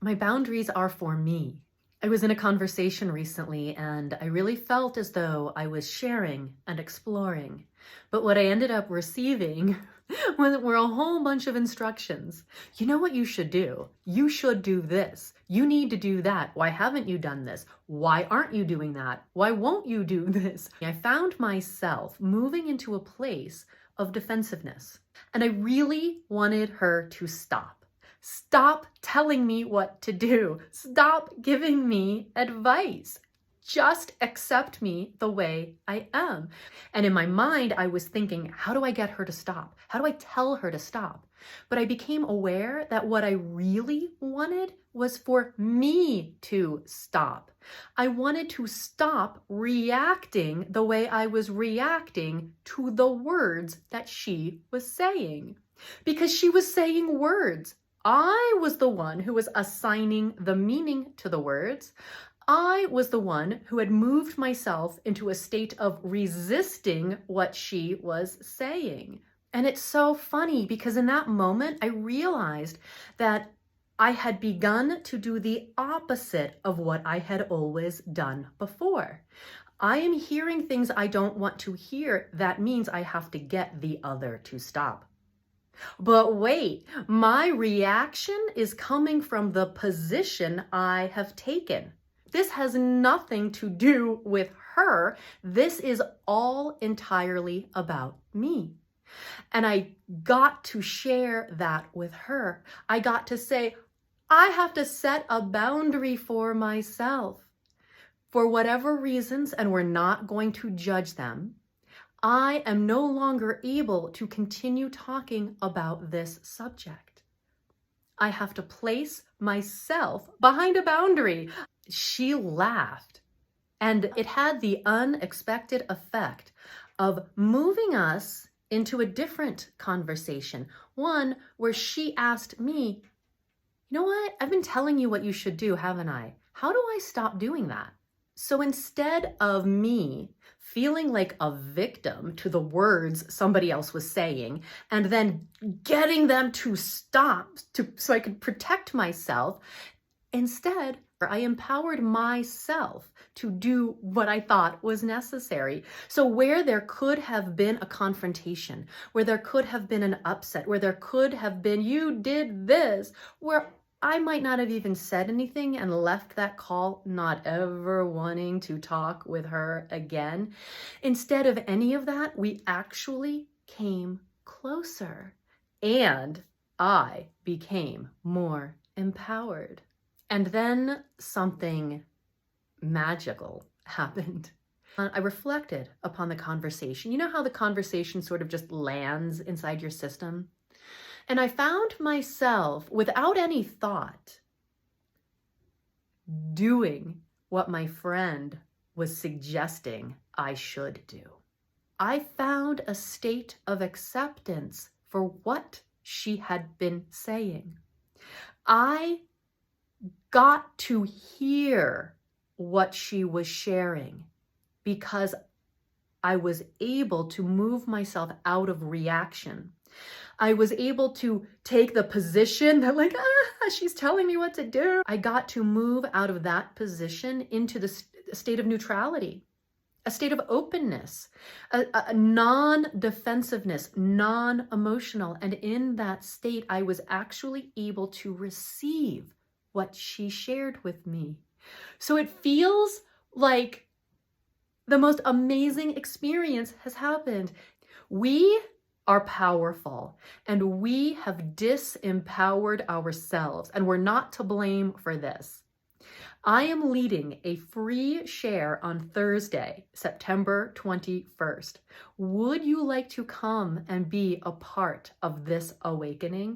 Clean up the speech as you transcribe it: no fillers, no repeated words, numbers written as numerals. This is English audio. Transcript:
My boundaries are for me. I was in a conversation recently and I really felt as though I was sharing and exploring. But what I ended up receiving were a whole bunch of instructions. You know what you should do? You should do this. You need to do that. Why haven't you done this? Why aren't you doing that? Why won't you do this? I found myself moving into a place of defensiveness, and I really wanted her to stop. Stop telling me what to do. Stop giving me advice. Just accept me the way I am. And in my mind, I was thinking, how do I get her to stop? How do I tell her to stop? But I became aware that what I really wanted was for me to stop. I wanted to stop reacting the way I was reacting to the words that she was saying. Because she was saying words. I was the one who was assigning the meaning to the words. I was the one who had moved myself into a state of resisting what she was saying. And it's so funny because in that moment, I realized that I had begun to do the opposite of what I had always done before. I am hearing things I don't want to hear. That means I have to get the other to stop. But wait, my reaction is coming from the position I have taken. This has nothing to do with her. This is all entirely about me. And I got to share that with her. I got to say, I have to set a boundary for myself. For whatever reasons, and we're not going to judge them, I am no longer able to continue talking about this subject. I have to place myself behind a boundary. She laughed, and it had the unexpected effect of moving us into a different conversation, one where she asked me, you know what? I've been telling you what you should do, haven't I? How do I stop doing that? So instead of me feeling like a victim to the words somebody else was saying and then getting them to stop so I could protect myself, instead, I empowered myself to do what I thought was necessary. So where there could have been a confrontation, where there could have been an upset, where there could have been, you did this, where I might not have even said anything and left that call not ever wanting to talk with her again. Instead of any of that, we actually came closer and I became more empowered. And then something magical happened. I reflected upon the conversation. You know how the conversation sort of just lands inside your system? And I found myself, without any thought, doing what my friend was suggesting I should do. I found a state of acceptance for what she had been saying. I got to hear what she was sharing because I was able to move myself out of reaction. I was able to take the position that she's telling me what to do. I got to move out of that position into the state of neutrality, a state of openness, a non-defensiveness, non-emotional. And in that state, I was actually able to receive what she shared with me. So it feels like the most amazing experience has happened. We are powerful and we have disempowered ourselves, and we're not to blame for this. I am leading a free share on Thursday, September 21st. Would you like to come and be a part of this awakening?